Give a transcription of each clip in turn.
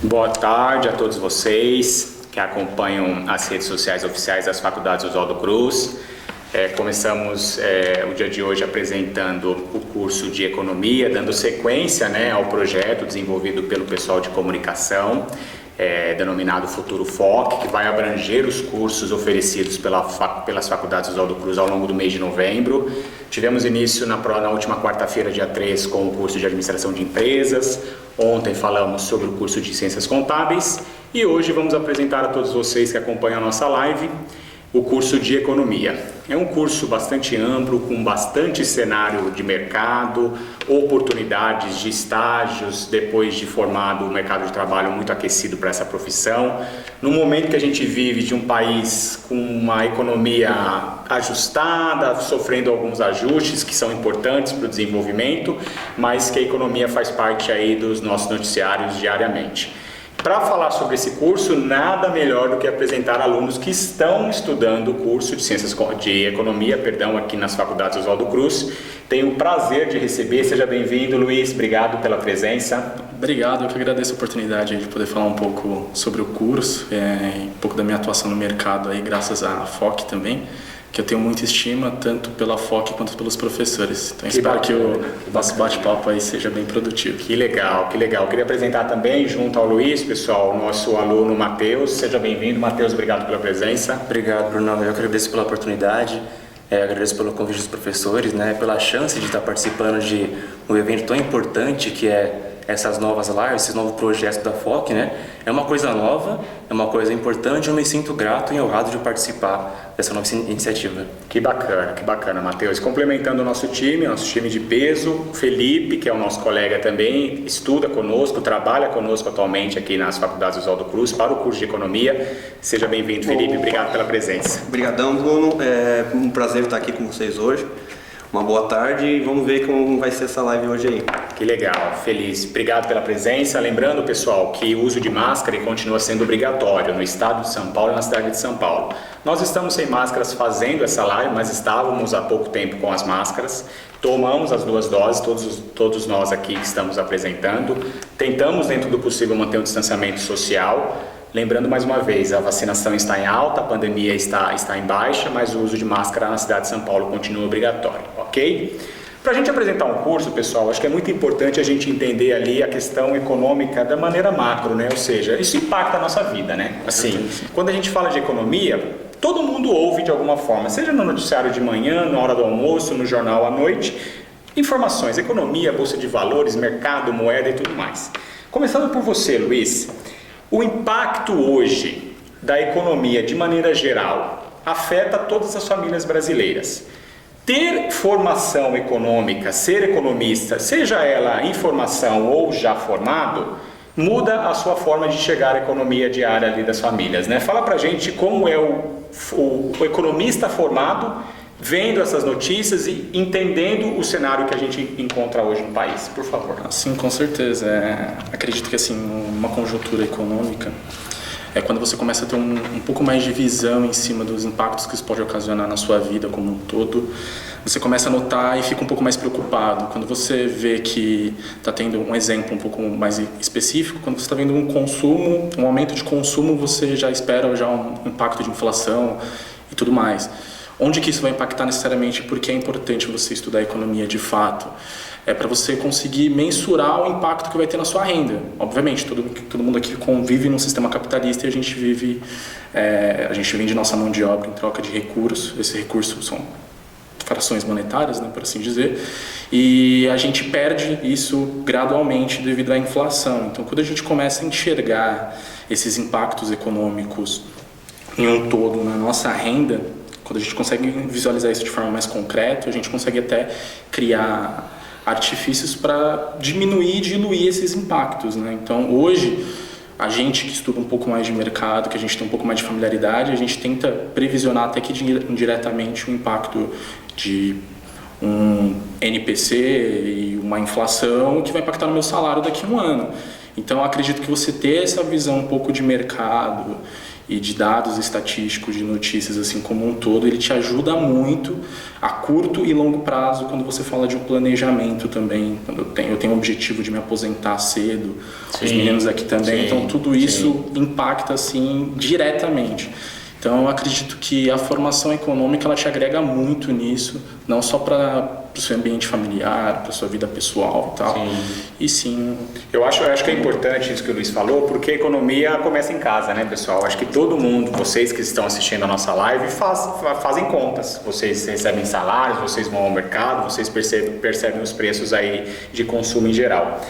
Boa tarde a todos vocês que acompanham as redes sociais oficiais das Faculdades Oswaldo Cruz. Começamos o dia de hoje apresentando o curso de Economia, dando sequência ao projeto desenvolvido pelo pessoal de comunicação, denominado Futuro FOC, que vai abranger os cursos oferecidos pelas Faculdades Oswaldo Cruz ao longo do mês de novembro. Tivemos início na última quarta-feira, dia 3, com o curso de Administração de Empresas. Ontem falamos sobre o curso de Ciências Contábeis e hoje vamos apresentar a todos vocês que acompanham a nossa live o curso de Economia. É um curso bastante amplo, com bastante cenário de mercado, oportunidades de estágios, depois de formado, o mercado de trabalho muito aquecido para essa profissão. No momento que a gente vive de um país com uma economia ajustada, sofrendo alguns ajustes que são importantes para o desenvolvimento, mas que a economia faz parte aí dos nossos noticiários diariamente. Para falar sobre esse curso, nada melhor do que apresentar alunos que estão estudando o curso de Economia, aqui nas Faculdades Oswaldo Cruz. Tenho o prazer de receber, seja bem-vindo, Luiz, obrigado pela presença. Obrigado, eu que agradeço a oportunidade de poder falar um pouco sobre o curso, um pouco da minha atuação no mercado, aí, graças à FOC também, que eu tenho muita estima, tanto pela FOC quanto pelos professores. Então, espero que o nosso bate-papo aí seja bem produtivo. Que legal, que legal. Queria apresentar também, junto ao Luiz, pessoal, o nosso aluno Matheus. Seja bem-vindo, Matheus, obrigado pela presença. Obrigado, Bruno. Eu que agradeço pela oportunidade, agradeço pelo convite dos professores, pela chance de estar participando de um evento tão importante que é essas novas lives, esses novos projetos da FOC, É uma coisa nova, é uma coisa importante, eu me sinto grato e honrado de participar dessa nova iniciativa. Que bacana, Matheus. Complementando o nosso time de peso, Felipe, que é o nosso colega também, estuda conosco, trabalha conosco atualmente aqui nas Faculdades Oswaldo Cruz para o curso de Economia. Seja bem-vindo, Felipe, obrigado pela presença. Obrigadão, Bruno, é um prazer estar aqui com vocês hoje. Uma boa tarde e vamos ver como vai ser essa live hoje aí. Que legal, feliz. Obrigado pela presença. Lembrando, pessoal, que o uso de máscara continua sendo obrigatório no estado de São Paulo e na cidade de São Paulo. Nós estamos sem máscaras fazendo essa live, mas estávamos há pouco tempo com as máscaras. Tomamos as 2 doses, todos nós aqui que estamos apresentando. Tentamos, dentro do possível, manter um distanciamento social. Lembrando mais uma vez, a vacinação está em alta, a pandemia está em baixa, mas o uso de máscara na cidade de São Paulo continua obrigatório, ok? Para a gente apresentar um curso, pessoal, acho que é muito importante a gente entender ali a questão econômica da maneira macro, Ou seja, isso impacta a nossa vida, Assim, quando a gente fala de economia, todo mundo ouve de alguma forma, seja no noticiário de manhã, na hora do almoço, no jornal à noite, informações, economia, bolsa de valores, mercado, moeda e tudo mais. Começando por você, Luiz. O impacto hoje da economia, de maneira geral, afeta todas as famílias brasileiras. Ter formação econômica, ser economista, seja ela em formação ou já formado, muda a sua forma de chegar à economia diária ali das famílias, Fala pra gente como é o economista formado, vendo essas notícias e entendendo o cenário que a gente encontra hoje no país, por favor. Sim, com certeza. Acredito que uma conjuntura econômica é quando você começa a ter um pouco mais de visão em cima dos impactos que isso pode ocasionar na sua vida como um todo. Você começa a notar e fica um pouco mais preocupado. Quando você vê que está tendo um exemplo um pouco mais específico, quando você está vendo um aumento de consumo, você já espera já um impacto de inflação e tudo mais. Onde que isso vai impactar necessariamente? Porque é importante você estudar economia de fato. É para você conseguir mensurar o impacto que vai ter na sua renda. Obviamente, todo mundo aqui convive num sistema capitalista e a gente vende nossa mão de obra em troca de recursos. Esses recursos são frações monetárias, por assim dizer, e a gente perde isso gradualmente devido à inflação. Então, quando a gente começa a enxergar esses impactos econômicos em um todo na nossa renda, quando a gente consegue visualizar isso de forma mais concreta, a gente consegue até criar artifícios para diminuir e diluir esses impactos, Então, hoje, a gente que estuda um pouco mais de mercado, que a gente tem um pouco mais de familiaridade, a gente tenta previsionar até que indiretamente o impacto de um NPC e uma inflação que vai impactar no meu salário daqui a um ano. Então, eu acredito que você ter essa visão um pouco de mercado e de dados estatísticos, de notícias assim como um todo, ele te ajuda muito a curto e longo prazo quando você fala de um planejamento também. Quando eu tenho o objetivo de me aposentar cedo, os meninos aqui também, então tudo isso impacta assim diretamente. Então eu acredito que a formação econômica ela te agrega muito nisso, não só para o seu ambiente familiar, para a sua vida pessoal e tal. E sim. Eu acho que é importante isso que o Luiz falou, porque a economia começa em casa, né, pessoal? Acho que todo mundo, vocês que estão assistindo a nossa live, fazem contas. Vocês recebem salários, vocês vão ao mercado, vocês percebem os preços aí de consumo em geral.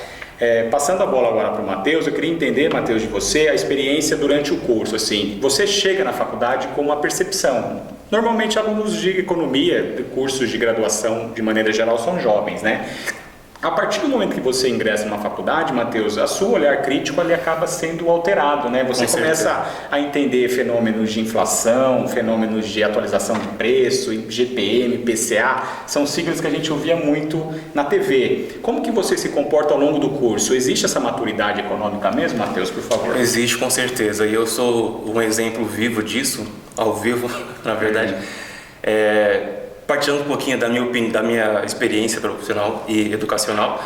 Passando a bola agora para o Matheus, eu queria entender, Matheus, de você a experiência durante o curso. Assim, você chega na faculdade com uma percepção. Normalmente, alunos de economia, de cursos de graduação, de maneira geral, são jovens, né? A partir do momento que você ingressa numa faculdade, Matheus, a seu olhar crítico ali acaba sendo alterado, né? Você começa a entender fenômenos de inflação, fenômenos de atualização de preço, GPM, PCA, são siglas que a gente ouvia muito na TV. Como que você se comporta ao longo do curso? Existe essa maturidade econômica mesmo, Matheus, por favor? Existe, com certeza, e eu sou um exemplo vivo disso, ao vivo, na verdade. Partilhando um pouquinho da minha experiência profissional e educacional,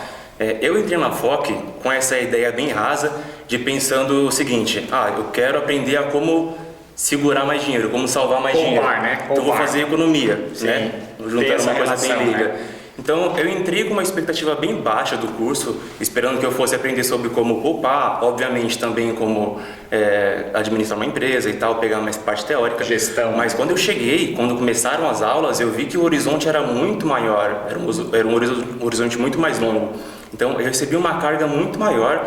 eu entrei na FOC com essa ideia bem rasa de pensando o seguinte: eu quero aprender a como segurar mais dinheiro, como salvar mais dinheiro. Né? Então vou fazer economia, né? Juntando uma coisa bem liga. Né? Então eu entrei com uma expectativa bem baixa do curso, esperando que eu fosse aprender sobre como poupar, obviamente também como administrar uma empresa e tal, pegar mais parte teórica. Gestão. Mas quando eu cheguei, quando começaram as aulas, eu vi que o horizonte era muito maior, era um horizonte muito mais longo. Então eu recebi uma carga muito maior,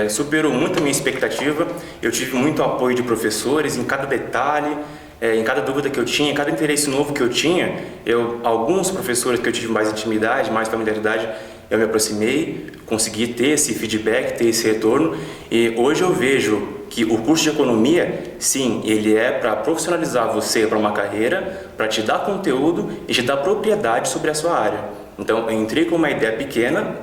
superou muito a minha expectativa, eu tive muito apoio de professores em cada detalhe, em cada dúvida que eu tinha, em cada interesse novo que eu tinha, alguns professores que eu tive mais intimidade, mais familiaridade, eu me aproximei, consegui ter esse feedback, ter esse retorno, e hoje eu vejo que o curso de economia, sim, ele é para profissionalizar você para uma carreira, para te dar conteúdo e te dar propriedade sobre a sua área. Então, eu entrei com uma ideia pequena,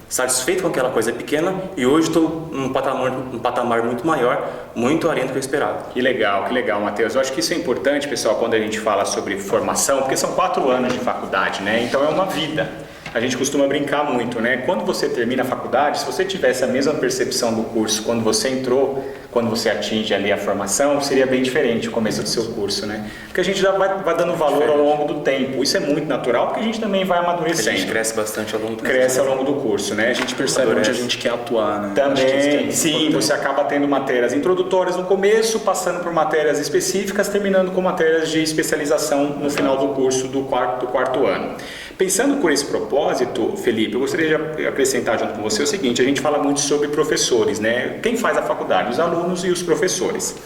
satisfeito com aquela coisa pequena, e hoje estou num patamar muito maior, muito além do que eu esperava. Que legal, Matheus. Eu acho que isso é importante, pessoal, quando a gente fala sobre formação, porque são 4 anos de faculdade, né? Então é uma vida. A gente costuma brincar muito, né? Quando você termina a faculdade, se você tivesse a mesma percepção do curso quando você entrou, quando você atinge ali a formação, seria bem diferente o começo do seu curso, né? Porque a gente já vai dando valor ao longo do tempo. Isso é muito natural, porque a gente também vai amadurecendo. A gente cresce bastante ao longo do curso. Cresce ao longo do curso, né? A gente percebe onde a gente quer atuar, né? Também, sim, você acaba tendo matérias introdutórias no começo, passando por matérias específicas, terminando com matérias de especialização no final do curso do quarto ano. Pensando por esse propósito, Felipe, eu gostaria de acrescentar junto com você o seguinte: a gente fala muito sobre professores, né? Quem faz a faculdade? Os alunos e os professores.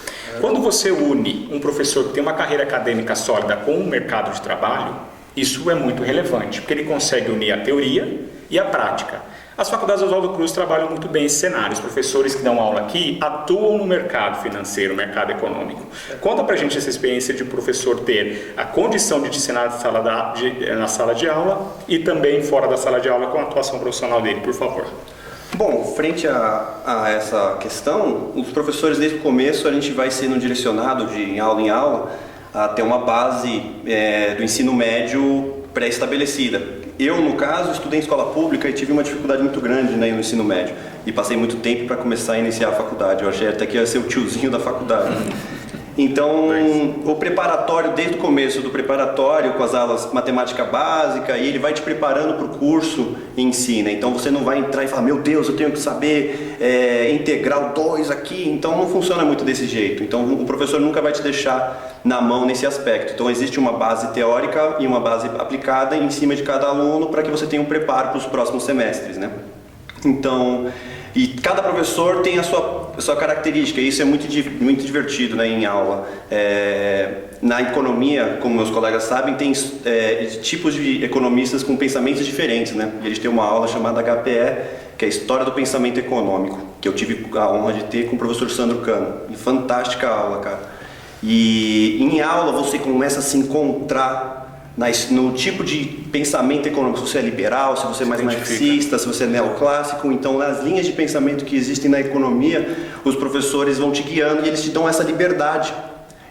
Quando você une um professor que tem uma carreira acadêmica sólida com o mercado de trabalho, isso é muito relevante, porque ele consegue unir a teoria e a prática. As faculdades Oswaldo Cruz trabalham muito bem esse cenário. Os professores que dão aula aqui atuam no mercado financeiro, mercado econômico. Conta pra gente essa experiência de o professor ter a condição de te ensinar na sala de aula e também fora da sala de aula com a atuação profissional dele, por favor. Bom, frente a essa questão, os professores desde o começo a gente vai sendo direcionado de aula em aula a ter uma base do ensino médio pré-estabelecida. Eu, no caso, estudei em escola pública e tive uma dificuldade muito grande, né, no ensino médio. E passei muito tempo para começar a iniciar a faculdade. Eu achei até que ia ser o tiozinho da faculdade. Então, o preparatório, desde o começo do preparatório, com as aulas matemática básica, e ele vai te preparando para o curso em si, né? Então, você não vai entrar e falar: meu Deus, eu tenho que saber integral 2 aqui. Então, não funciona muito desse jeito. Então, o professor nunca vai te deixar na mão nesse aspecto. Então, existe uma base teórica e uma base aplicada em cima de cada aluno para que você tenha um preparo para os próximos semestres, né? Então, e cada professor tem a sua característica, e isso é muito divertido, né, em aula. Na economia, como meus colegas sabem, tem tipos de economistas com pensamentos diferentes, né? E eles têm uma aula chamada HPE, que é a História do Pensamento Econômico, que eu tive a honra de ter com o professor Sandro Cano. E fantástica aula, cara. E em aula você começa a se encontrar no tipo de pensamento econômico, se você é liberal, se você é mais marxista, se você é neoclássico. Então, nas linhas de pensamento que existem na economia, os professores vão te guiando e eles te dão essa liberdade.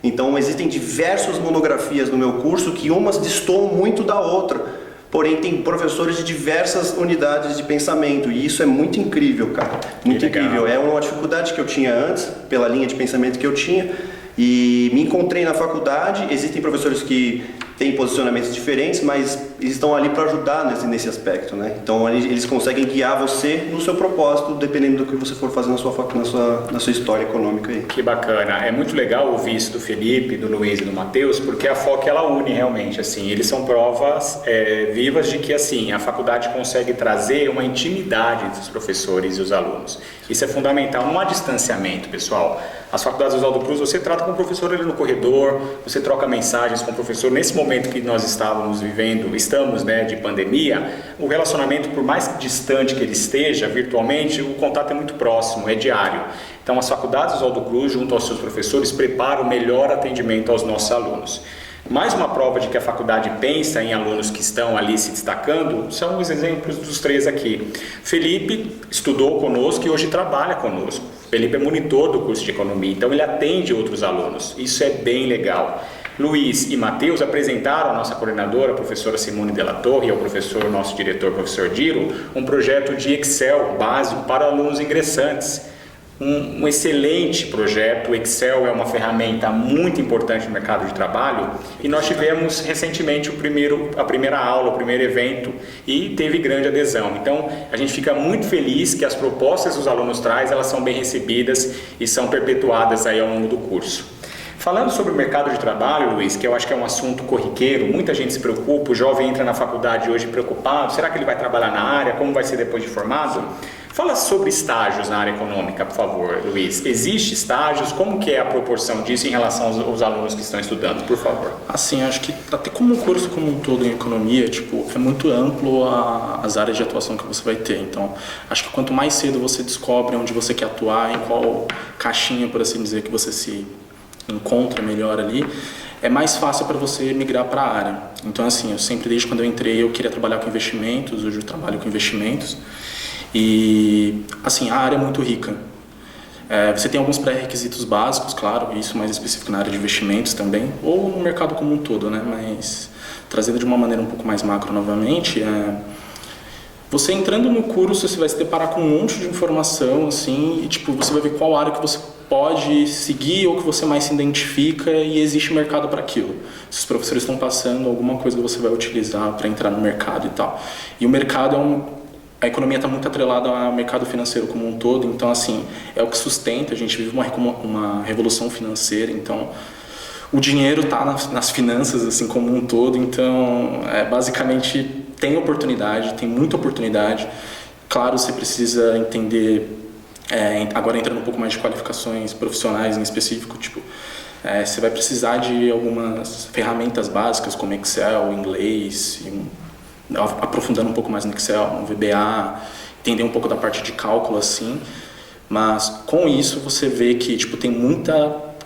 Então, existem diversas monografias no meu curso que umas destoam muito da outra. Porém, tem professores de diversas unidades de pensamento e isso é muito incrível, cara. Muito incrível. É uma dificuldade que eu tinha antes, pela linha de pensamento que eu tinha, e me encontrei na faculdade. Existem professores que têm posicionamentos diferentes, mas eles estão ali para ajudar nesse aspecto, né? Então, eles conseguem guiar você no seu propósito, dependendo do que você for fazer na sua história econômica aí. Que bacana. É muito legal ouvir isso do Felipe, do Luiz e do Matheus, porque a FOC, ela une realmente, assim, eles são provas vivas de que, assim, a faculdade consegue trazer uma intimidade entre os professores e os alunos. Isso é fundamental, não há distanciamento, pessoal. As faculdades Oswaldo Cruz, você trata com o professor ali no corredor, você troca mensagens com o professor. Nesse momento que nós estamos, né, de pandemia, o relacionamento, por mais distante que ele esteja, virtualmente, o contato é muito próximo, é diário. Então, as faculdades Oswaldo Cruz, junto aos seus professores, preparam o melhor atendimento aos nossos alunos. Mais uma prova de que a faculdade pensa em alunos que estão ali se destacando são os exemplos dos 3 aqui. Felipe estudou conosco e hoje trabalha conosco. Felipe é monitor do curso de economia, então ele atende outros alunos. Isso é bem legal. Luiz e Matheus apresentaram à nossa coordenadora, a professora Simone Della Torre, e ao professor, nosso diretor, professor Diro, um projeto de Excel básico para alunos ingressantes. Um excelente projeto. O Excel é uma ferramenta muito importante no mercado de trabalho e nós tivemos recentemente a primeira aula, o primeiro evento e teve grande adesão. Então, a gente fica muito feliz que as propostas que os alunos trazem, elas são bem recebidas e são perpetuadas aí ao longo do curso. Falando sobre o mercado de trabalho, Luiz, que eu acho que é um assunto corriqueiro, muita gente se preocupa, o jovem entra na faculdade hoje preocupado, será que ele vai trabalhar na área, como vai ser depois de formado? Fala sobre estágios na área econômica, por favor, Luiz. Existe estágios? Como que é a proporção disso em relação aos alunos que estão estudando, por favor? Assim, acho que até como um curso como um todo em economia, é muito amplo as áreas de atuação que você vai ter. Então, acho que quanto mais cedo você descobre onde você quer atuar, em qual caixinha, por assim dizer, que você se encontra melhor ali, é mais fácil para você migrar para a área. Então, assim, eu sempre, desde quando eu entrei, eu queria trabalhar com investimentos, hoje eu trabalho com investimentos. E, assim, a área é muito rica. Você tem alguns pré-requisitos básicos, claro, isso mais específico na área de investimentos também, ou no mercado como um todo, né? Mas, trazendo de uma maneira um pouco mais macro novamente, você entrando no curso, você vai se deparar com um monte de informação, assim, e, você vai ver qual área que você pode seguir ou que você mais se identifica e existe mercado para aquilo. Se os professores estão passando alguma coisa que você vai utilizar para entrar no mercado e tal. E o mercado a economia está muito atrelada ao mercado financeiro como um todo, então, assim, é o que sustenta. A gente vive uma revolução financeira, então o dinheiro está nas finanças, assim, como um todo. Então, basicamente, tem oportunidade, tem muita oportunidade. Claro, você precisa entender, agora entrando um pouco mais de qualificações profissionais em específico, você vai precisar de algumas ferramentas básicas como Excel, inglês, aprofundando um pouco mais no Excel, no VBA, entender um pouco da parte de cálculo, assim. Mas com isso você vê que tem muita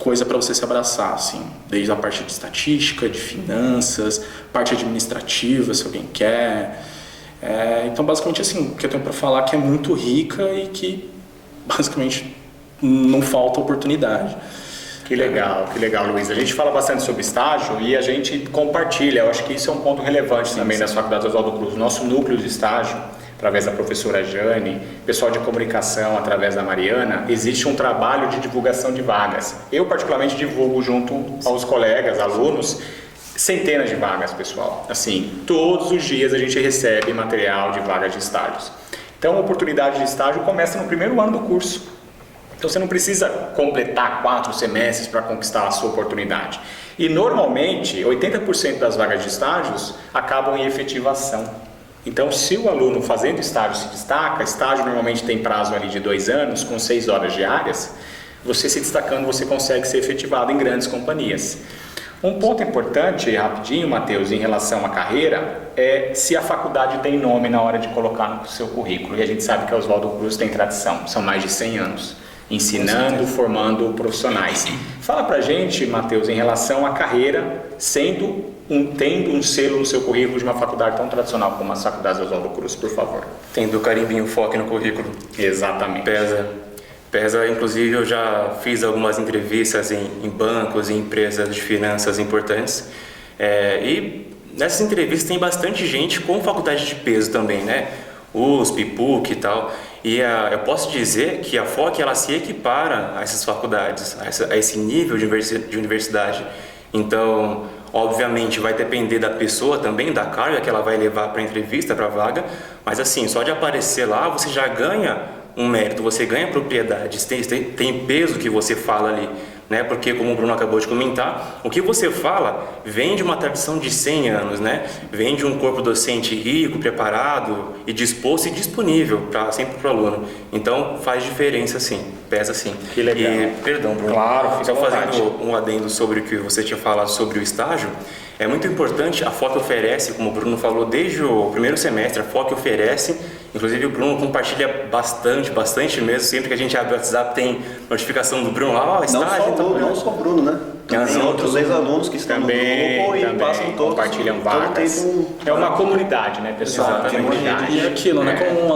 coisa para você se abraçar, assim, desde a parte de estatística, de finanças, parte administrativa, se alguém quer. Então, basicamente, assim, o que eu tenho para falar é que é muito rica e que, basicamente, não falta oportunidade. Que legal, Luiz. A gente fala bastante sobre estágio e a gente compartilha. Eu acho que isso é um ponto relevante também das faculdades Oswaldo Cruz. Nosso núcleo de estágio, através da professora Jane, pessoal de comunicação, através da Mariana, existe um trabalho de divulgação de vagas. Eu, particularmente, divulgo junto aos colegas, alunos, centenas de vagas, pessoal. Assim, todos os dias a gente recebe material de vagas de estágios. Então, a oportunidade de estágio começa no primeiro ano do curso. Então, você não precisa completar 4 semestres para conquistar a sua oportunidade. E, normalmente, 80% das vagas de estágios acabam em efetivação. Então, se o aluno fazendo estágio se destaca, estágio normalmente tem prazo ali de 2 anos, com 6 horas diárias, você se destacando, você consegue ser efetivado em grandes companhias. Um ponto importante, rapidinho, Matheus, em relação à carreira, é se a faculdade tem nome na hora de colocar no seu currículo. E a gente sabe que a Oswaldo Cruz tem tradição, são mais de 100 anos. Ensinando, formando profissionais. Fala pra gente, Matheus, em relação à carreira, sendo tendo um selo no seu currículo de uma faculdade tão tradicional como as faculdades Oswaldo Cruz, por favor? Tendo o carimbinho FOC no currículo. Exatamente. Pesa, inclusive eu já fiz algumas entrevistas em bancos, em empresas de finanças importantes, e nessas entrevistas tem bastante gente com faculdade de peso também, né? USP, PUC e tal, e eu posso dizer que a FOC ela se equipara a essas faculdades, a esse nível de universidade. Então, obviamente vai depender da pessoa também, da carga que ela vai levar para a entrevista, para a vaga, mas assim, só de aparecer lá você já ganha um mérito, você ganha propriedade, tem peso que você fala ali, né? Porque como o Bruno acabou de comentar, o que você fala vem de uma tradição de 100 anos, né? Vem de um corpo docente rico, preparado e disposto e disponível sempre para o aluno. Então faz diferença sim, pesa sim. Que legal. E, perdão, Bruno. Claro, fica só fazendo um adendo sobre o que você tinha falado sobre o estágio. É muito importante, a FOC oferece, como o Bruno falou, desde o primeiro semestre, a FOC oferece, inclusive o Bruno compartilha bastante mesmo, sempre que a gente abre o WhatsApp tem notificação do Bruno lá, estágio. Não só o Bruno, né? Tem outros ex-alunos que estão também, no grupo e passam todos, compartilham vagas. É uma comunidade, né, pessoal? Exatamente. Uma comunidade. E é aquilo, né? Como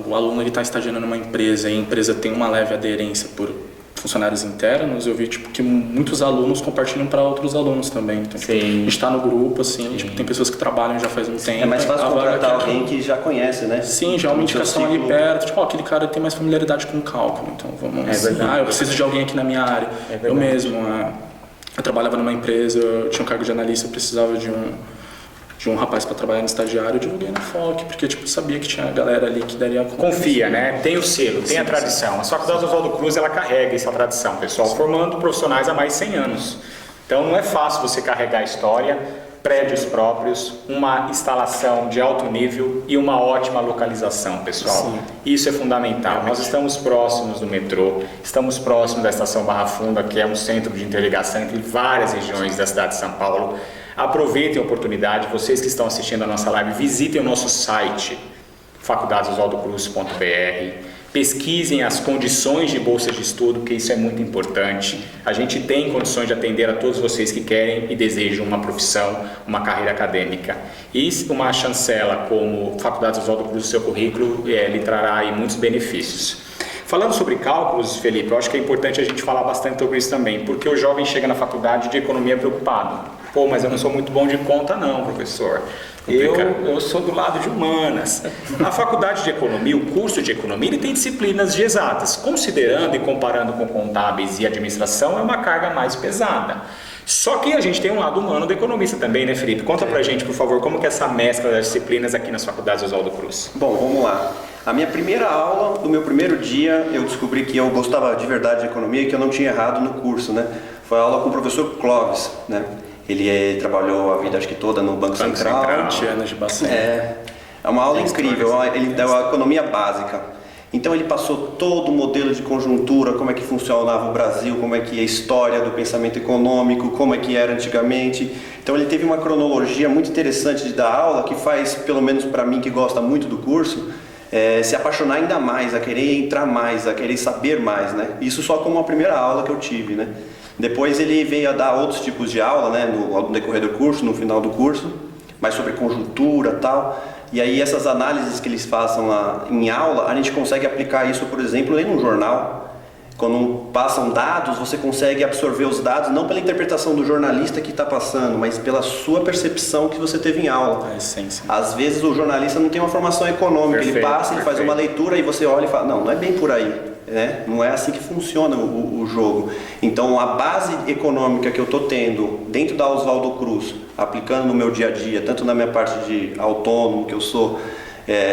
o aluno está estagiando numa empresa e a empresa tem uma leve aderência por funcionários internos, eu vi que muitos alunos compartilham para outros alunos também. Então, a gente está no grupo, assim, tem pessoas que trabalham já faz um tempo. É mais fácil contratar alguém que já conhece, né? Sim, já é uma indicação ali perto. Aquele cara tem mais familiaridade com o cálculo, então vamos... eu preciso de alguém aqui na minha área. Eu mesmo, eu trabalhava numa empresa, eu tinha um cargo de analista, eu precisava de um rapaz para trabalhar no estagiário, eu divulguei na FOC, porque sabia que tinha a galera ali que daria... Confia, né? Tem o selo, tem a tradição. A faculdade Oswaldo Cruz, ela carrega essa tradição, pessoal, formando profissionais há mais de 100 anos. Então não é fácil você carregar a história, prédios próprios, uma instalação de alto nível e uma ótima localização, pessoal. Sim. Isso é fundamental. Nós estamos próximos do metrô, estamos próximos da estação Barra Funda, que é um centro de interligação entre várias regiões da cidade de São Paulo. Aproveitem a oportunidade, vocês que estão assistindo a nossa live, visitem o nosso site, faculdadesoswaldocruz.br, pesquisem as condições de bolsa de estudo, que isso é muito importante. A gente tem condições de atender a todos vocês que querem e desejam uma profissão, uma carreira acadêmica. E uma chancela como Faculdades Oswaldo Cruz no seu currículo lhe trará aí muitos benefícios. Falando sobre cálculos, Felipe, eu acho que é importante a gente falar bastante sobre isso também, porque o jovem chega na faculdade de economia preocupado. Pô, mas eu não sou muito bom de conta não, professor. Eu sou do lado de humanas. A faculdade de economia, o curso de economia, ele tem disciplinas de exatas. Considerando e comparando com contábeis e administração, é uma carga mais pesada. Só que a gente tem um lado humano do economista também, né, Felipe? Conta pra gente, por favor, como que é essa mescla das disciplinas aqui nas faculdades Oswaldo Cruz. Bom, vamos lá. A minha primeira aula, do meu primeiro dia, eu descobri que eu gostava de verdade de economia e que eu não tinha errado no curso, né? Foi a aula com o professor Clóvis, né? Ele trabalhou a vida, acho que toda, no Banco Central. 20 anos de bastante. É uma aula incrível, ele deu a economia básica. Então ele passou todo o modelo de conjuntura, como é que funcionava o Brasil, como é que é a história do pensamento econômico, como é que era antigamente. Então ele teve uma cronologia muito interessante de dar aula, que faz, pelo menos para mim que gosta muito do curso, se apaixonar ainda mais, a querer entrar mais, a querer saber mais, né? Isso só como a primeira aula que eu tive, né? Depois ele veio a dar outros tipos de aula, né, no decorrer do curso, no final do curso, mais sobre conjuntura e tal. E aí essas análises que eles façam lá em aula, a gente consegue aplicar isso, por exemplo, em um jornal. Quando passam dados, você consegue absorver os dados não pela interpretação do jornalista que está passando, mas pela sua percepção que você teve em aula. A essência. Às vezes o jornalista não tem uma formação econômica, ele passa, ele faz uma leitura e você olha e fala, não é bem por aí. Não é assim que funciona o jogo. Então a base econômica que eu estou tendo dentro da Oswaldo Cruz, aplicando no meu dia a dia, tanto na minha parte de autônomo que eu sou,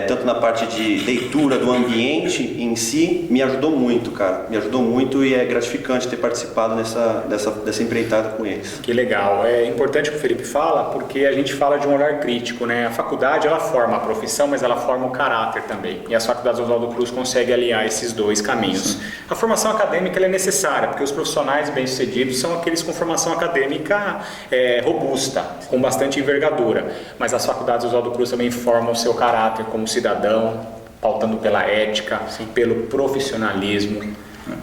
tanto na parte de leitura do ambiente em si, me ajudou muito, cara. Me ajudou muito e é gratificante ter participado dessa empreitada com eles. Que legal. É importante o que o Felipe fala, porque a gente fala de um olhar crítico, né? A faculdade, ela forma a profissão, mas ela forma o caráter também. E as faculdades Oswaldo Cruz conseguem aliar esses dois caminhos. Sim. A formação acadêmica ela é necessária, porque os profissionais bem-sucedidos são aqueles com formação acadêmica robusta, com bastante envergadura. Mas as faculdades Oswaldo Cruz também formam o seu caráter como cidadão, pautando pela ética, pelo profissionalismo,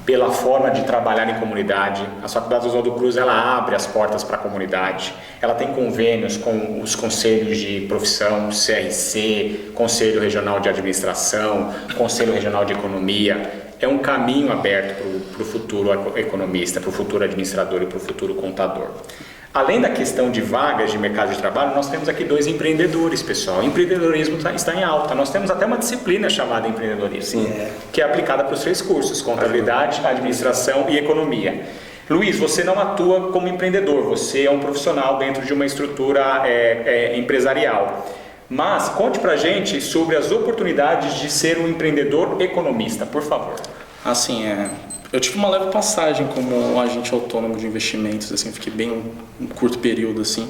pela forma de trabalhar em comunidade. A Faculdade Oswaldo Cruz, ela abre as portas para a comunidade, ela tem convênios com os conselhos de profissão, CRC, Conselho Regional de Administração, Conselho Regional de Economia. É um caminho aberto para o futuro economista, para o futuro administrador e para o futuro contador. Além da questão de vagas de mercado de trabalho, nós temos aqui 2 empreendedores, pessoal. O empreendedorismo está em alta. Nós temos até uma disciplina chamada empreendedorismo, que é aplicada para os 3 cursos, contabilidade, administração e economia. Luiz, você não atua como empreendedor, você é um profissional dentro de uma estrutura empresarial. Mas conte pra gente sobre as oportunidades de ser um empreendedor economista, por favor. Assim, eu tive uma leve passagem como agente autônomo de investimentos, assim, fiquei bem um curto período, assim,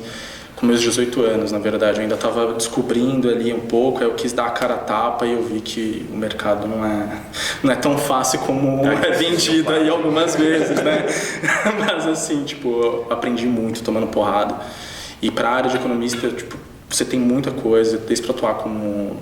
com meus 18 anos, na verdade, eu ainda estava descobrindo ali um pouco, aí eu quis dar a cara a tapa e eu vi que o mercado não é tão fácil como é vendido aí algumas vezes, né? Mas assim, tipo, eu aprendi muito tomando porrada. E para a área de economista, tipo, você tem muita coisa, desde para atuar como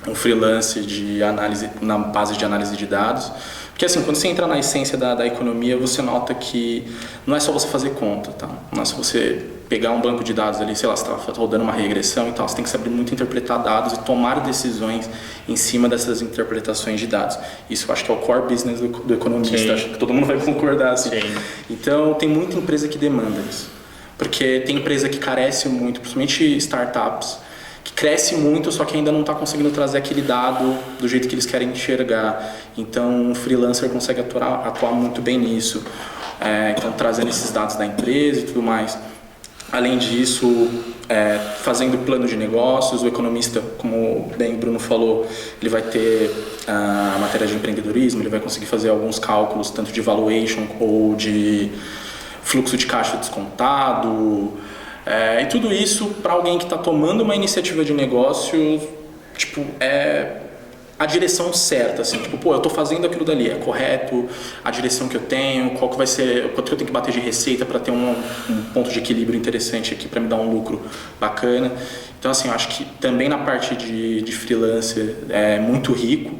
um freelance de análise, na base de análise de dados. Porque assim, quando você entra na essência da economia, você nota que não é só você fazer conta, tá? Não é só você pegar um banco de dados ali, sei lá, você está rodando uma regressão e tal, você tem que saber muito interpretar dados e tomar decisões em cima dessas interpretações de dados. Isso eu acho que é o core business do economista, Sim. acho que todo mundo vai concordar assim. Sim. Então, tem muita empresa que demanda isso. Porque tem empresa que carece muito, principalmente startups, que cresce muito, só que ainda não está conseguindo trazer aquele dado do jeito que eles querem enxergar. Então, um freelancer consegue atuar muito bem nisso. Então, trazendo esses dados da empresa e tudo mais. Além disso, fazendo plano de negócios, o economista, como bem o Bruno falou, ele vai ter a matéria de empreendedorismo, ele vai conseguir fazer alguns cálculos, tanto de valuation ou de fluxo de caixa descontado, e tudo isso para alguém que está tomando uma iniciativa de negócio, tipo, a direção certa, assim, tipo, pô, eu estou fazendo aquilo dali, é correto, a direção que eu tenho, qual que vai ser, quanto que eu tenho que bater de receita para ter um ponto de equilíbrio interessante aqui para me dar um lucro bacana. Então, assim, eu acho que também na parte de freelancer é muito rico.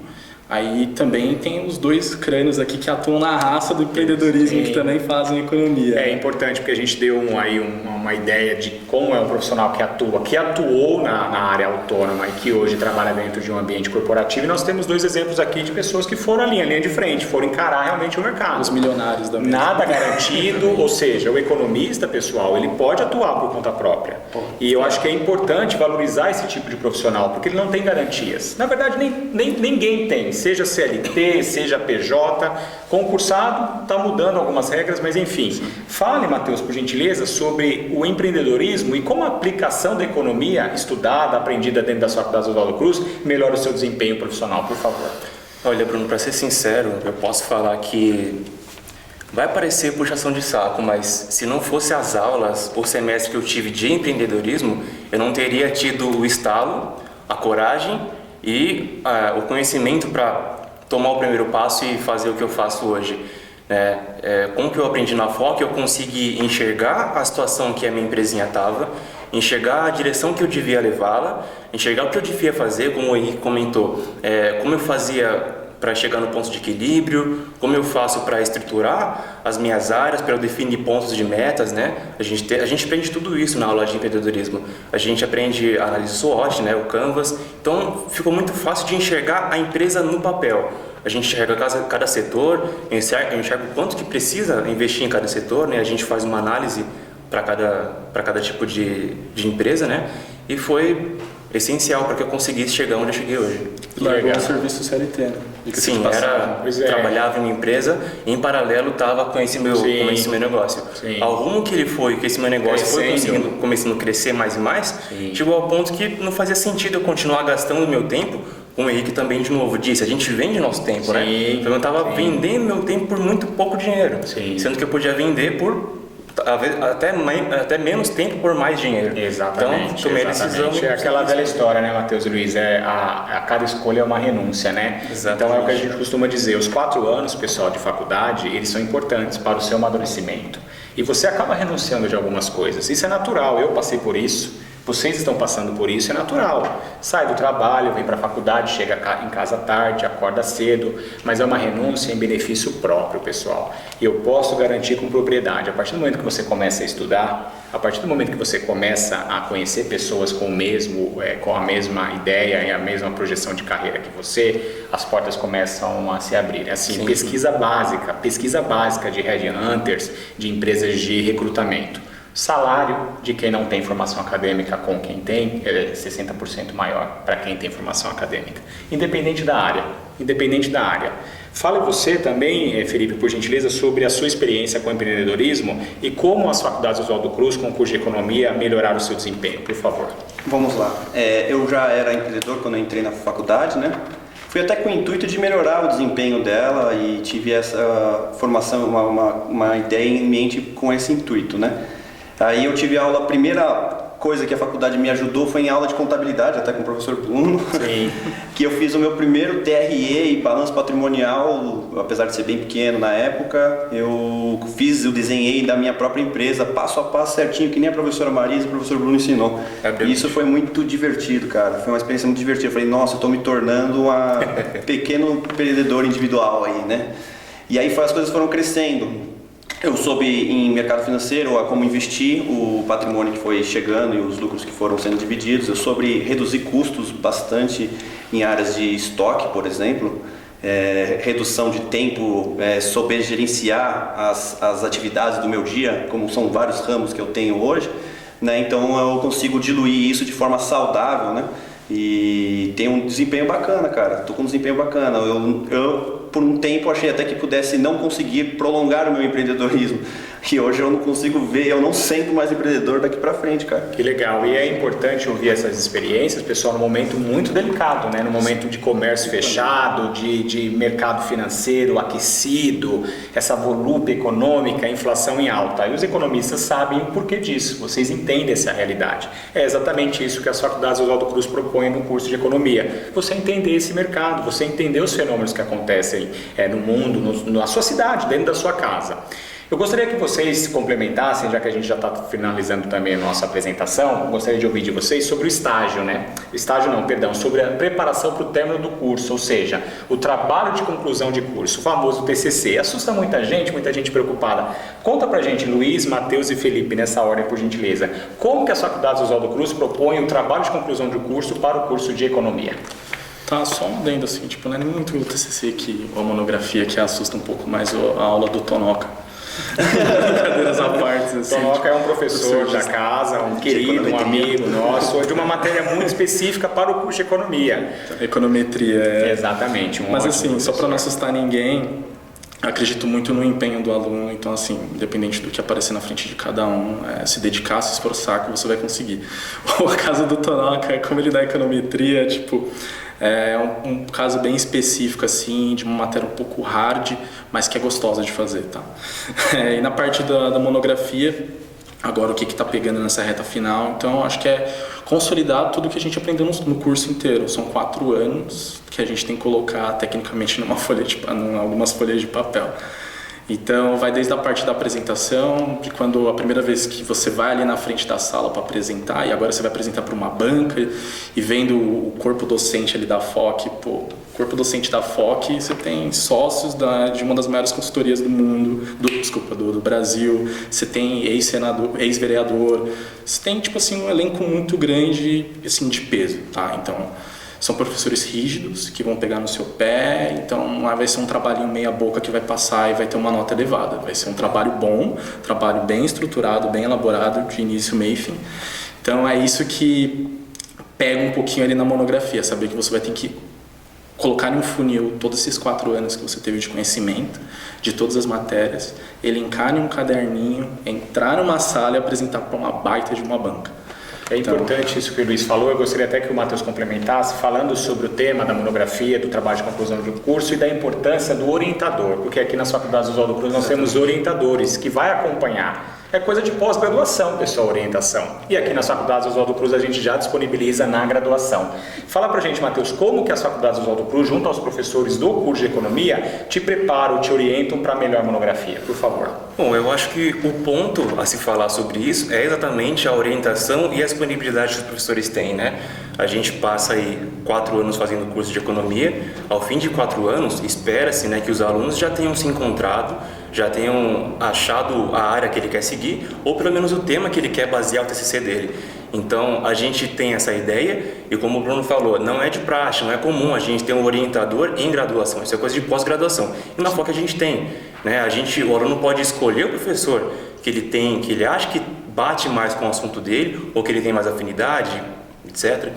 Aí também tem os 2 crânios aqui que atuam na raça do empreendedorismo. Sim. Que também fazem economia. É importante porque a gente deu uma ideia de como é um profissional que atuou na área autônoma e que hoje trabalha dentro de um ambiente corporativo. E nós temos 2 exemplos aqui de pessoas que foram ali, a linha de frente, foram encarar realmente o mercado. Os milionários da mesa. Nada garantido, ou seja, o economista, pessoal, ele pode atuar por conta própria. E eu acho que é importante valorizar esse tipo de profissional, porque ele não tem garantias. Na verdade, ninguém tem. Seja CLT, seja PJ, concursado, está mudando algumas regras, mas enfim. Sim. Fale, Matheus, por gentileza, sobre o empreendedorismo e como a aplicação da economia estudada, aprendida dentro da Faculdade Oswaldo Cruz, melhora o seu desempenho profissional, por favor. Olha, Bruno, para ser sincero, eu posso falar que vai parecer puxação de saco, mas se não fosse as aulas ou semestre que eu tive de empreendedorismo, eu não teria tido o estalo, a coragem e o conhecimento para tomar o primeiro passo e fazer o que eu faço hoje. Com o que eu aprendi na FOC, eu consegui enxergar a situação que a minha empresinha estava, enxergar a direção que eu devia levá-la, enxergar o que eu devia fazer, como o Henrique comentou, como eu fazia para chegar no ponto de equilíbrio, como eu faço para estruturar as minhas áreas, para eu definir pontos de metas, né? A gente aprende tudo isso na aula de empreendedorismo. A gente aprende a análise SWOT, né? O Canvas. Então, ficou muito fácil de enxergar a empresa no papel. A gente enxerga cada setor, enxerga o quanto que precisa investir em cada setor, né? A gente faz uma análise para cada tipo de empresa, né? E foi essencial para que eu conseguisse chegar onde eu cheguei hoje. Largou o serviço CLT, né? Sim, trabalhava em uma empresa e em paralelo estava com esse meu negócio. Sim. Ao rumo que ele foi, que esse meu negócio foi começando a crescer mais e mais, chegou ao ponto que não fazia sentido eu continuar gastando meu tempo. Como o Henrique também de novo disse, a gente vende nosso tempo, né? Então eu estava vendendo meu tempo por muito pouco dinheiro, sendo que eu podia vender por até menos tempo por mais dinheiro. Exatamente. Então, tomei a decisão. É aquela velha história, né, Matheus e Luiz? A cada escolha é uma renúncia, né? Exatamente. Então é o que a gente costuma dizer. Os 4 anos, pessoal, de faculdade, eles são importantes para o seu amadurecimento. E você acaba renunciando de algumas coisas. Isso é natural, eu passei por isso. Vocês estão passando por isso, é natural. Sai do trabalho, vem para a faculdade, chega em casa tarde, acorda cedo, mas é uma renúncia em benefício próprio, pessoal. E eu posso garantir com propriedade, a partir do momento que você começa a estudar, a partir do momento que você começa a conhecer pessoas com a mesma ideia e a mesma projeção de carreira que você, as portas começam a se abrir. Assim, sim, pesquisa básica de headhunters, de empresas de recrutamento. Salário de quem não tem formação acadêmica com quem tem é 60% maior para quem tem formação acadêmica, independente da área. Fale você também, Felipe, por gentileza, sobre a sua experiência com empreendedorismo e como as faculdades Oswaldo Cruz, com curso de economia, melhoraram o seu desempenho, por favor. Vamos lá. Eu já era empreendedor quando eu entrei na faculdade, né? Fui até com o intuito de melhorar o desempenho dela e tive essa formação, uma ideia em mente com esse intuito, né? Aí eu tive aula, a primeira coisa que a faculdade me ajudou foi em aula de contabilidade, até com o professor Bruno, que eu fiz o meu primeiro TRE e balanço patrimonial, apesar de ser bem pequeno na época, eu desenhei da minha própria empresa, passo a passo certinho, que nem a professora Marisa e o professor Bruno ensinou. E isso foi muito divertido, cara, foi uma experiência muito divertida. Eu falei, nossa, eu estou me tornando um pequeno empreendedor individual aí, né? E aí as coisas foram crescendo. Eu soube em mercado financeiro a como investir o patrimônio que foi chegando e os lucros que foram sendo divididos. Eu soube reduzir custos bastante em áreas de estoque, por exemplo, redução de tempo, souber gerenciar as atividades do meu dia, como são vários ramos que eu tenho hoje, né? Então eu consigo diluir isso de forma saudável, né? E tem um desempenho bacana, cara. Tô com um desempenho bacana. Eu por um tempo achei até que pudesse não conseguir prolongar o meu empreendedorismo. E hoje eu não consigo ver, eu não sendo mais empreendedor daqui pra frente, cara. Que legal. E é importante ouvir essas experiências, pessoal, num momento muito delicado, né? No momento de comércio fechado, de mercado financeiro aquecido, essa volúpia econômica, inflação em alta. E os economistas sabem o porquê disso. Vocês entendem essa realidade. É exatamente isso que as faculdades Oswaldo Cruz propõem no curso de economia. Você entender esse mercado, você entender os fenômenos que acontecem no mundo, na sua cidade, dentro da sua casa. Eu gostaria que vocês complementassem, já que a gente já está finalizando também a nossa apresentação, gostaria de ouvir de vocês sobre o estágio, né? Sobre a preparação para o término do curso, ou seja, o trabalho de conclusão de curso, o famoso TCC. Assusta muita gente preocupada. Conta pra gente, Luiz, Matheus e Felipe, nessa ordem, por gentileza. Como que as faculdades Oswaldo Cruz propõem o trabalho de conclusão de curso para o curso de economia? Tá, só um adendo assim, não é nem muito o TCC ou a monografia que assusta um pouco mais a aula do Tonoca. Brincadeiras à parte, assim. Tonoca é um professor da casa, um querido, um amigo nosso, de uma matéria muito específica para o curso de economia. Econometria. Exatamente. Mas assim, só para não assustar ninguém, acredito muito no empenho do aluno, então assim, independente do que aparecer na frente de cada um, se dedicar, se esforçar, que você vai conseguir. O caso do Tonoca, como ele dá econometria, é um caso bem específico, assim, de uma matéria um pouco hard, mas que é gostosa de fazer, tá? E na parte da monografia, agora o que está pegando nessa reta final, então acho que é consolidar tudo que a gente aprendeu no curso inteiro. São 4 anos que a gente tem que colocar tecnicamente em algumas folhas de papel. Então, vai desde a parte da apresentação, de quando a primeira vez que você vai ali na frente da sala para apresentar, e agora você vai apresentar para uma banca, e vendo o corpo docente ali da FOC, o corpo docente da FOC, você tem sócios de uma das maiores consultorias do mundo, do Brasil, você tem ex-senador, ex-vereador, você tem, um elenco muito grande, assim, de peso, tá? Então, são professores rígidos que vão pegar no seu pé, então vai ser um trabalhinho meia boca que vai passar e vai ter uma nota elevada. Vai ser um trabalho bom, trabalho bem estruturado, bem elaborado, de início, meio e fim. Então é isso que pega um pouquinho ali na monografia, saber que você vai ter que colocar em um funil todos esses 4 anos que você teve de conhecimento, de todas as matérias, elencar em um caderninho, entrar numa sala e apresentar para uma baita de uma banca. É importante isso que o Luiz falou, eu gostaria até que o Matheus complementasse, falando sobre o tema da monografia, do trabalho de conclusão do curso e da importância do orientador, porque aqui nas faculdades Oswaldo Cruz nós temos orientadores que vai acompanhar É coisa de pós-graduação, pessoal, orientação. E aqui nas faculdades Oswaldo Cruz a gente já disponibiliza na graduação. Fala pra gente, Matheus, como que as faculdades Oswaldo Cruz, junto aos professores do curso de Economia, te preparam, te orientam para a melhor monografia, por favor. Bom, eu acho que o ponto a se falar sobre isso é exatamente a orientação e a disponibilidade que os professores têm, né? A gente passa aí 4 anos fazendo curso de Economia. Ao fim de 4 anos, espera-se, né, que os alunos já tenham se encontrado, já tenham achado a área que ele quer seguir, ou pelo menos o tema que ele quer basear o TCC dele. Então, a gente tem essa ideia e, como o Bruno falou, não é de praxe, não é comum a gente ter um orientador em graduação, isso é coisa de pós-graduação. E na FOC a gente tem, né? O aluno pode escolher o professor que ele acha que bate mais com o assunto dele, ou que ele tem mais afinidade, etc.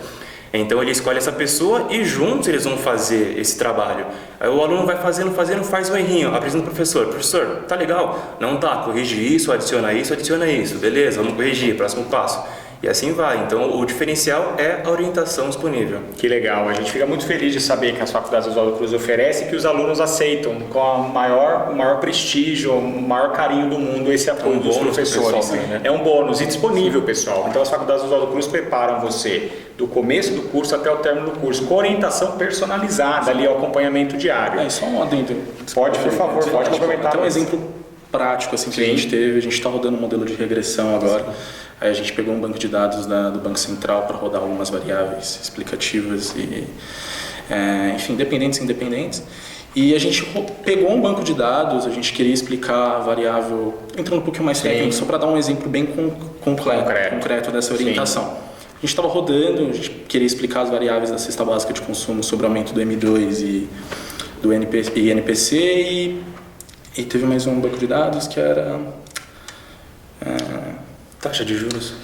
Então ele escolhe essa pessoa e juntos eles vão fazer esse trabalho. Aí o aluno vai faz um errinho, apresenta o professor. Professor, tá legal? Não tá, corrige isso, adiciona isso, beleza, vamos corrigir, próximo passo. E assim vai. Então, o diferencial é a orientação disponível. Que legal. A gente fica muito feliz de saber que as faculdades Oswaldo Cruz oferecem e que os alunos aceitam com o maior prestígio, o maior carinho do mundo esse apoio dos professores. Né? É um bônus e disponível, pessoal. Então, as faculdades Oswaldo Cruz preparam você do começo do curso até o término do curso, com orientação personalizada, ali, o acompanhamento diário. Só um adendo. Pode, por favor, pode complementar. Tem um exemplo prático assim, que a gente teve. A gente está rodando um modelo de regressão agora. Aí a gente pegou um banco de dados do Banco Central para rodar algumas variáveis explicativas e, enfim, dependentes e independentes. E a gente pegou um banco de dados, a gente queria explicar a variável, entrando um pouquinho mais técnico, só para dar um exemplo bem concreto dessa orientação. Sim. A gente estava rodando, a gente queria explicar as variáveis da cesta básica de consumo sobre o aumento do M2 e do INPC e teve mais um banco de dados que era... Taxa de juros.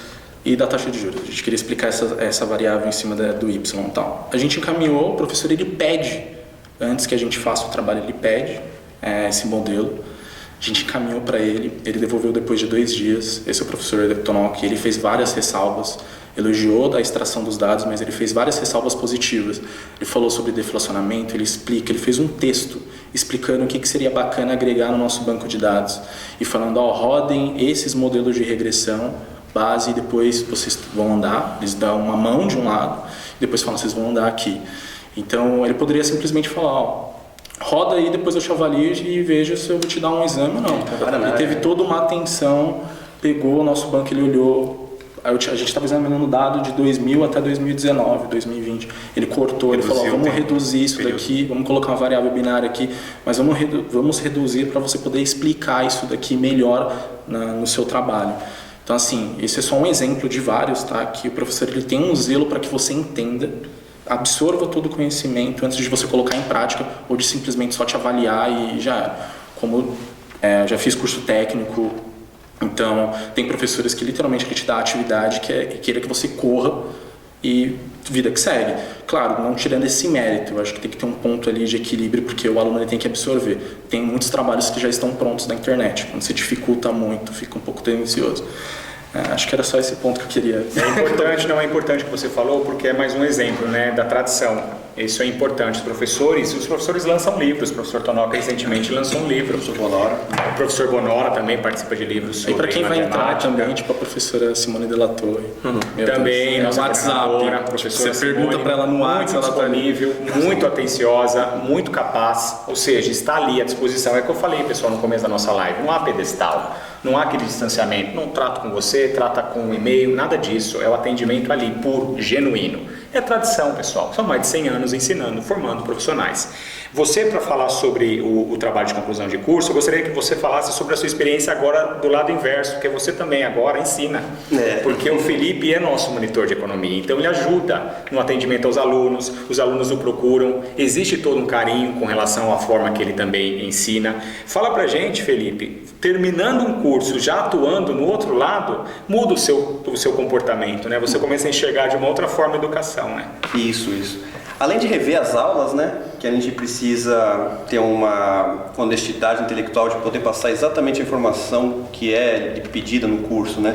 E da taxa de juros. A gente queria explicar essa variável em cima do Y e tal. A gente encaminhou, o professor ele pede, antes que a gente faça o trabalho, ele pede esse modelo. A gente encaminhou para ele devolveu depois de 2 dias. Esse é o professor Leptonok, ele fez várias ressalvas, elogiou da extração dos dados, mas ele fez várias ressalvas positivas. Ele falou sobre deflacionamento, ele fez um texto explicando o que seria bacana agregar no nosso banco de dados e falando, rodem esses modelos de regressão base e depois vocês vão andar, eles dão uma mão de um lado, depois falam, vocês vão andar aqui. Então ele poderia simplesmente falar, roda aí, depois eu te avalio e vejo se eu vou te dar um exame ou não. Ele teve toda uma atenção, pegou o nosso banco, ele olhou. A gente estava examinando o dado de 2000 até 2019, 2020. Ele cortou, ele falou, vamos reduzir isso daqui, vamos colocar uma variável binária aqui, mas vamos reduzir para você poder explicar isso daqui melhor no seu trabalho. Então, assim, esse é só um exemplo de vários, tá? Que o professor ele tem um zelo para que você entenda, absorva todo o conhecimento antes de você colocar em prática ou de simplesmente só te avaliar e já... Como já fiz curso técnico, então tem professores que literalmente ele te dá a atividade que queira que você corra e vida que segue. Claro, não tirando esse mérito, eu acho que tem que ter um ponto ali de equilíbrio, porque o aluno ele tem que absorver. Tem muitos trabalhos que já estão prontos na internet, quando você dificulta muito, fica um pouco tendencioso. Acho que era só esse ponto que eu queria. É importante que você falou, porque é mais um exemplo, né, da tradição. Isso é importante. Os professores lançam livros. O professor Tonoca recentemente lançou um livro. O professor Bonora também participa de livros sobre matemática. E para quem vai entrar também, tipo a professora Simone de la Torre. Também, nossa WhatsApp. Você pergunta para ela no WhatsApp. Muito disponível, muito atenciosa, muito capaz. Ou seja, está ali à disposição. É o que eu falei, pessoal, no começo da nossa live. Não há pedestal. Não há aquele distanciamento. Não trato com você, trata com um e-mail, nada disso. É o atendimento ali, puro, genuíno. É tradição, pessoal. São mais de 100 anos ensinando, formando profissionais. Você, para falar sobre o trabalho de conclusão de curso, eu gostaria que você falasse sobre a sua experiência agora do lado inverso, porque você também agora ensina. Porque o Felipe é nosso monitor de economia, então ele ajuda no atendimento aos alunos, os alunos o procuram, existe todo um carinho com relação à forma que ele também ensina. Fala pra gente, Felipe, terminando um curso, já atuando no outro lado, muda o seu comportamento, né? Você começa a enxergar de uma outra forma a educação, né? Isso. Além de rever as aulas, né, que a gente precisa ter uma honestidade intelectual de poder passar exatamente a informação que é pedida no curso, né?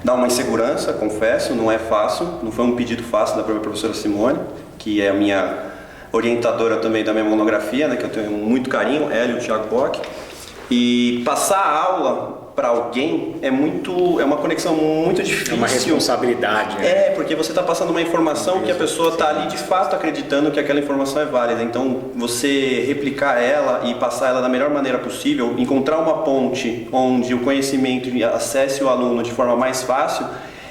Dá uma insegurança, confesso, não é fácil, não foi um pedido fácil da própria professora Simone, que é a minha orientadora também da minha monografia, né, que eu tenho muito carinho, ela e o Thiago Bock. E passar a aula para alguém é uma conexão muito difícil. É uma responsabilidade, né? É, porque você está passando uma informação que a pessoa está ali de fato acreditando que aquela informação é válida. Então, você replicar ela e passar ela da melhor maneira possível, encontrar uma ponte onde o conhecimento acesse o aluno de forma mais fácil,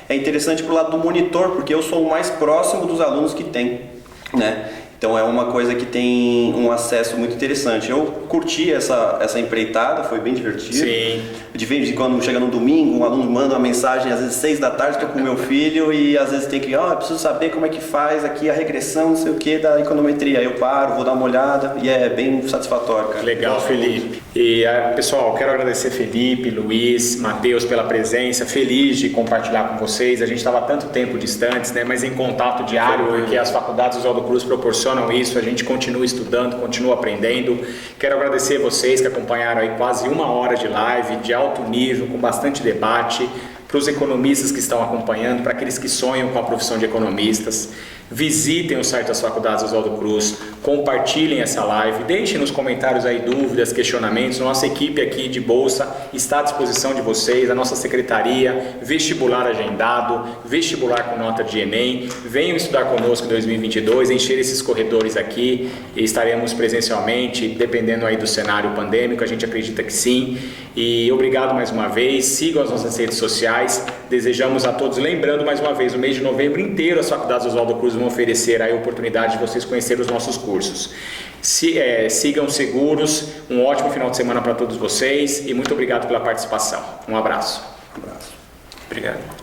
é interessante para o lado do monitor, porque eu sou o mais próximo dos alunos que tem, né? Então é uma coisa que tem um acesso muito interessante. Eu curti essa empreitada, foi bem divertido. Sim. De vez em quando chega no domingo, um aluno manda uma mensagem, às vezes 6 da tarde, estou com meu filho e às vezes tem que, eu preciso saber como é que faz aqui a regressão, não sei o que, da econometria. Eu paro, vou dar uma olhada e é bem satisfatório, cara. Legal, Felipe. E pessoal, quero agradecer Felipe, Luiz, Matheus pela presença, feliz de compartilhar com vocês. A gente estava tanto tempo distantes, né, mas em contato diário, porque as faculdades Oswaldo Cruz proporcionam isso, a gente continua estudando, continua aprendendo. Quero agradecer vocês que acompanharam aí quase 1 hora de live, de alto nível, com bastante debate, para os economistas que estão acompanhando, para aqueles que sonham com a profissão de economistas. Visitem o site das faculdades Oswaldo Cruz, compartilhem essa live, deixem nos comentários aí dúvidas, questionamentos. Nossa equipe aqui de Bolsa está à disposição de vocês, a nossa secretaria, vestibular agendado, vestibular com nota de Enem. Venham estudar conosco em 2022, encher esses corredores aqui e estaremos presencialmente, dependendo aí do cenário pandêmico, a gente acredita que sim. E obrigado mais uma vez, sigam as nossas redes sociais, desejamos a todos, lembrando mais uma vez, o mês de novembro inteiro as faculdades Oswaldo Cruz vão oferecer aí a oportunidade de vocês conhecerem os nossos cursos. Sigam seguros, um ótimo final de semana para todos vocês e muito obrigado pela participação. Um abraço. Obrigado.